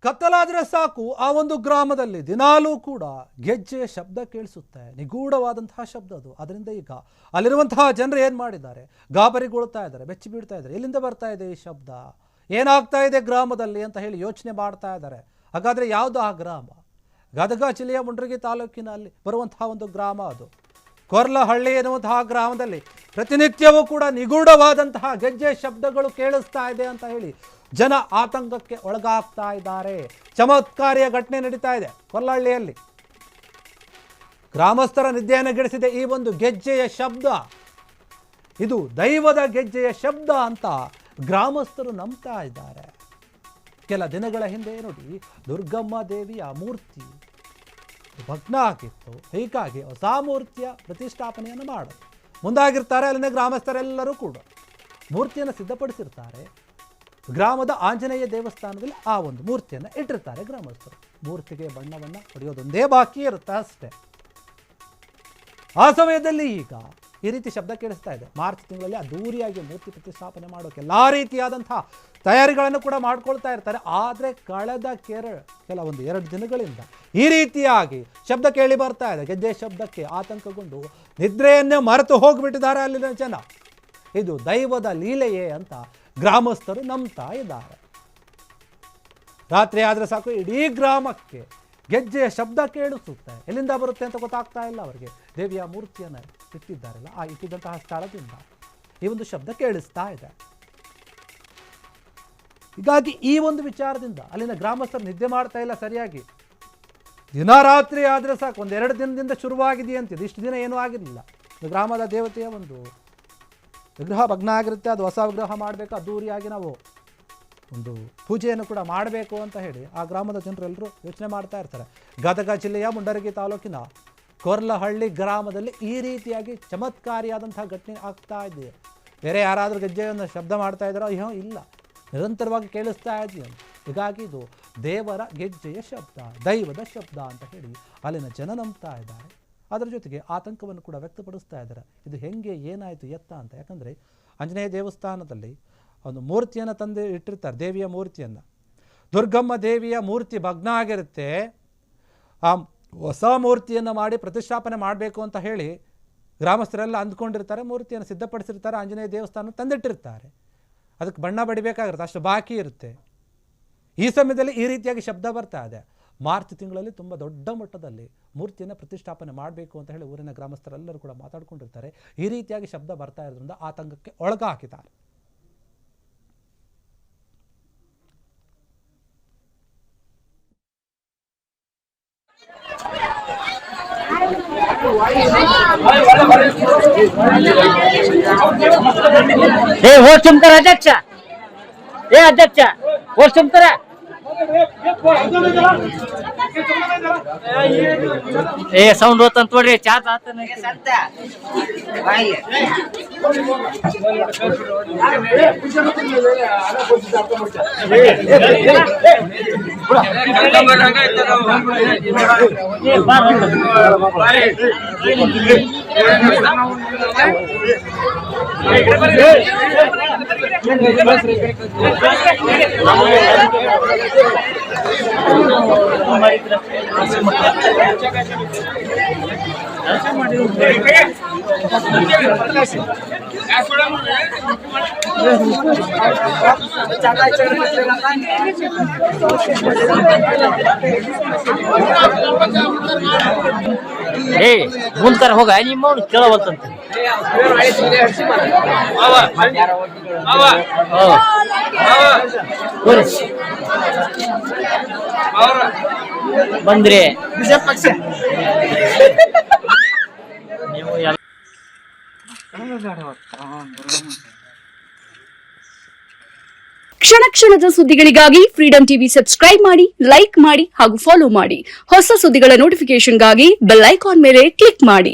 ಕತ್ತಲಾದರೆ ಸಾಕು ಆ ಒಂದು ಗ್ರಾಮದಲ್ಲಿ ದಿನಾಲೂ ಕೂಡ ಗೆಜ್ಜೆಯ ಶಬ್ದ ಕೇಳಿಸುತ್ತೆ. ನಿಗೂಢವಾದಂತಹ ಶಬ್ದ ಅದು. ಅದರಿಂದ ಈಗ ಅಲ್ಲಿರುವಂತಹ ಜನರು ಏನು ಮಾಡಿದ್ದಾರೆ, ಗಾಬರಿಗೊಳ್ತಾ ಇದ್ದಾರೆ, ಬೆಚ್ಚಿ ಬೀಳ್ತಾ ಇದ್ದಾರೆ. ಎಲ್ಲಿಂದ ಬರ್ತಾ ಇದೆ ಈ ಶಬ್ದ, ಏನಾಗ್ತಾ ಇದೆ ಗ್ರಾಮದಲ್ಲಿ ಅಂತ ಹೇಳಿ ಯೋಚನೆ ಮಾಡ್ತಾ ಇದ್ದಾರೆ. ಹಾಗಾದರೆ ಯಾವುದು ಆ ಗ್ರಾಮ? ಗದಗ ಜಿಲ್ಲೆಯ ಮುಂಡ್ರಗಿ ತಾಲೂಕಿನಲ್ಲಿ ಬರುವಂತಹ ಒಂದು ಗ್ರಾಮ ಅದು. ಕೊರ್ಲಹಳ್ಳಿ ಎನ್ನುವಂತಹ ಗ್ರಾಮದಲ್ಲಿ ಪ್ರತಿನಿತ್ಯವೂ ಕೂಡ ನಿಗೂಢವಾದಂತಹ ಗೆಜ್ಜೆ ಶಬ್ದಗಳು ಕೇಳಿಸ್ತಾ ಇದೆ ಅಂತ ಹೇಳಿ ಜನ ಆತಂಕಕ್ಕೆ ಒಳಗಾಗ್ತಾ ಇದ್ದಾರೆ. ಚಮತ್ಕಾರಿಯ ಘಟನೆ ನಡೀತಾ ಇದೆ ಕೊರ್ಲಹಳ್ಳಿಯಲ್ಲಿ. ಗ್ರಾಮಸ್ಥರ ನಿದ್ದೆಯನ್ನುಗೆಡಿಸಿದೆ ಈ ಒಂದು ಗೆಜ್ಜೆಯ ಶಬ್ದ. ಇದು ದೈವದ ಗೆಜ್ಜೆಯ ಶಬ್ದ ಅಂತ ಗ್ರಾಮಸ್ಥರು ನಂಬ್ತಾ ಇದ್ದಾರೆ. ಕೆಲ ದಿನಗಳ ಹಿಂದೆ ನೋಡಿ, ದುರ್ಗಮ್ಮ ದೇವಿಯ ಮೂರ್ತಿ ಭಗ್ನ ಆಗಿತ್ತು. ಹೀಗಾಗಿ ಹೊಸ ಮೂರ್ತಿಯ ಪ್ರತಿಷ್ಠಾಪನೆಯನ್ನು ಮಾಡೋದು ಮುಂದಾಗಿರ್ತಾರೆ. ಅಲ್ಲಿನ ಗ್ರಾಮಸ್ಥರೆಲ್ಲರೂ ಕೂಡ ಮೂರ್ತಿಯನ್ನು ಸಿದ್ಧಪಡಿಸಿರ್ತಾರೆ. ಗ್ರಾಮದ ಆಂಜನೇಯ ದೇವಸ್ಥಾನದಲ್ಲಿ ಆ ಒಂದು ಮೂರ್ತಿಯನ್ನು ಇಟ್ಟಿರ್ತಾರೆ ಗ್ರಾಮಸ್ಥರು. ಮೂರ್ತಿಗೆ ಬಣ್ಣವನ್ನು ಹೊಡೆಯೋದೊಂದೇ ಬಾಕಿ ಇರುತ್ತೆ ಅಷ್ಟೇ. ಆ ಸಮಯದಲ್ಲಿ ಈಗ ಈ ರೀತಿ ಶಬ್ದ ಕೇಳಿಸ್ತಾ ಇದೆ. ಮಾರ್ಚ್ ತಿಂಗಳಲ್ಲಿ ಅದ್ದೂರಿಯಾಗಿ ಮೂರ್ತಿ ಪ್ರತಿಷ್ಠಾಪನೆ ಮಾಡೋಕೆ ಎಲ್ಲ ರೀತಿಯಾದಂತಹ ತಯಾರಿಗಳನ್ನು ಕೂಡ ಮಾಡ್ಕೊಳ್ತಾ ಇರ್ತಾರೆ. ಆದರೆ ಕಳೆದ ಕೆಲವೊಂದು 2 ದಿನಗಳಿಂದ ಈ ರೀತಿಯಾಗಿ ಶಬ್ದ ಕೇಳಿ ಬರ್ತಾ ಇದೆ. ಗೆಜ್ಜೆ ಶಬ್ದಕ್ಕೆ ಆತಂಕಗೊಂಡು ನಿದ್ರೆಯನ್ನೇ ಮರೆತು ಹೋಗಿಬಿಟ್ಟಿದ್ದಾರೆ ಅಲ್ಲಿನ ಜನ. ಇದು ದೈವದ ಲೀಲೆಯೇ ಅಂತ ಗ್ರಾಮಸ್ಥರು ನಂಬ್ತಾ ಇದ್ದಾರೆ. ರಾತ್ರಿ ಆದರೆ ಸಾಕು ಇಡೀ ಗ್ರಾಮಕ್ಕೆ ಗೆಜ್ಜೆಯ ಶಬ್ದ ಕೇಳಿಸುತ್ತೆ. ಎಲ್ಲಿಂದ ಬರುತ್ತೆ ಅಂತ ಗೊತ್ತಾಗ್ತಾ ಇಲ್ಲ ಅವರಿಗೆ. ದೇವಿಯ ಮೂರ್ತಿಯನ್ನು ಇಟ್ಟಿದ್ದಾರಲ್ಲ, ಆ ಇಟ್ಟಿದ್ದಂತಹ ಸ್ಥಳದಿಂದ ಈ ಒಂದು ಶಬ್ದ ಕೇಳಿಸ್ತಾ ಇದೆ. ಹೀಗಾಗಿ ಈ ಒಂದು ವಿಚಾರದಿಂದ ಅಲ್ಲಿನ ಗ್ರಾಮಸ್ಥರು ನಿದ್ದೆ ಮಾಡ್ತಾ ಇಲ್ಲ ಸರಿಯಾಗಿ. ದಿನ ರಾತ್ರಿ ಆದರೆ ಸಾಕು, 1-2 ದಿನದಿಂದ ಶುರುವಾಗಿದೆಯಂತಿದೆ. ಇಷ್ಟು ದಿನ ಏನೂ ಆಗಿರಲಿಲ್ಲ. ಗ್ರಾಮದ ದೇವತೆಯ ಒಂದು ವಿಗ್ರಹ ಭಗ್ನ ಆಗಿರುತ್ತೆ. ಅದು ಹೊಸ ವಿಗ್ರಹ ಮಾಡಬೇಕು, ಅದ್ದೂರಿಯಾಗಿ ನಾವು ಒಂದು ಪೂಜೆಯನ್ನು ಕೂಡ ಮಾಡಬೇಕು ಅಂತ ಹೇಳಿ ಆ ಗ್ರಾಮದ ಜನರೆಲ್ಲರೂ ಯೋಚನೆ ಮಾಡ್ತಾ ಇರ್ತಾರೆ. ಗದಗ ಜಿಲ್ಲೆಯ ಮುಂಡರಗಿ ತಾಲೂಕಿನ ಕೊರ್ಲಹಳ್ಳಿ ಗ್ರಾಮದಲ್ಲಿ ಈ ರೀತಿಯಾಗಿ ಚಮತ್ಕಾರಿಯಾದಂತಹ ಘಟನೆ ಆಗ್ತಾ ಇದೆ. ಬೇರೆ ಯಾರಾದರೂ ಗೆಜ್ಜೆಯನ್ನು ಶಬ್ದ ಮಾಡ್ತಾ ಇದ್ದಾರೋ? ಅಯ್ಯೋ ಇಲ್ಲ, ನಿರಂತರವಾಗಿ ಕೇಳಿಸ್ತಾ ಇದೆಯಾ. ಹೀಗಾಗಿ ಇದು ದೇವರ ಗೆಜ್ಜೆಯ ಶಬ್ದ, ದೈವದ ಶಬ್ದ ಅಂತ ಹೇಳಿ ಅಲ್ಲಿನ ಜನ ನಂಬ್ತಾ ಇದ್ದಾರೆ. ಅದರ ಜೊತೆಗೆ ಆತಂಕವನ್ನು ಕೂಡ ವ್ಯಕ್ತಪಡಿಸ್ತಾ ಇದ್ದಾರೆ. ಇದು ಹೆಂಗೆ, ಏನಾಯಿತು, ಎತ್ತ ಅಂತ. ಯಾಕಂದರೆ ಆಂಜನೇಯ ದೇವಸ್ಥಾನದಲ್ಲಿ ಒಂದು ಮೂರ್ತಿಯನ್ನು ತಂದು ಇಟ್ಟಿರ್ತಾರೆ, ದೇವಿಯ ಮೂರ್ತಿಯನ್ನು. ದುರ್ಗಮ್ಮ ದೇವಿಯ ಮೂರ್ತಿ ಭಗ್ನ ಆಗಿರುತ್ತೆ. ಆ ಹೊಸ ಮೂರ್ತಿಯನ್ನು ಮಾಡಿ ಪ್ರತಿಷ್ಠಾಪನೆ ಮಾಡಬೇಕು ಅಂತ ಹೇಳಿ ಗ್ರಾಮಸ್ಥರೆಲ್ಲ ಅಂದ್ಕೊಂಡಿರ್ತಾರೆ. ಮೂರ್ತಿಯನ್ನು ಸಿದ್ಧಪಡಿಸಿರ್ತಾರೆ, ಆಂಜನೇಯ ದೇವಸ್ಥಾನ ತಂದಿಟ್ಟಿರ್ತಾರೆ. ಅದಕ್ಕೆ ಬಣ್ಣ ಬಡಿಬೇಕಾಗಿರುತ್ತೆ, ಅಷ್ಟು ಬಾಕಿ ಇರುತ್ತೆ. ಈ ಸಮಯದಲ್ಲಿ ಈ ರೀತಿಯಾಗಿ ಶಬ್ದ ಬರ್ತಾ ಇದೆ. ಮಾರ್ಚ್ ತಿಂಗಳಲ್ಲಿ ತುಂಬ ದೊಡ್ಡ ಮಟ್ಟದಲ್ಲಿ ಮೂರ್ತಿಯನ್ನು ಪ್ರತಿಷ್ಠಾಪನೆ ಮಾಡಬೇಕು ಅಂತ ಹೇಳಿ ಊರಿನ ಗ್ರಾಮಸ್ಥರೆಲ್ಲರೂ ಕೂಡ ಮಾತಾಡ್ಕೊಂಡಿರ್ತಾರೆ. ಈ ರೀತಿಯಾಗಿ ಶಬ್ದ ಬರ್ತಾ ಇರೋದ್ರಿಂದ ಆತಂಕಕ್ಕೆ ಒಳಗಾಕಿದ್ದಾರೆ. वोट तुमकर अध्यक्ष अध्यक्ष वोट तुमकर सौंड होत तोड्रे चार आत ಮುಂದ್ಕರ ಹೋಗ ನಿಮ್ಮ ಕೇಳವಲ್ತಂತೆ ಬಂದ್ರೆ ಕ್ಷಣ ಕ್ಷಣದ ಸುದ್ದಿಗಳಿಗಾಗಿ ಫ್ರೀಡಂ ಟಿವಿ ಸಬ್ಸ್ಕ್ರೈಬ್ ಮಾಡಿ, ಲೈಕ್ ಮಾಡಿ ಹಾಗೂ ಫಾಲೋ ಮಾಡಿ. ಹೊಸ ಸುದ್ದಿಗಳ ನೋಟಿಫಿಕೇಶನ್ಗಾಗಿ ಬೆಲ್ ಐಕಾನ್ ಮೇಲೆ ಕ್ಲಿಕ್ ಮಾಡಿ.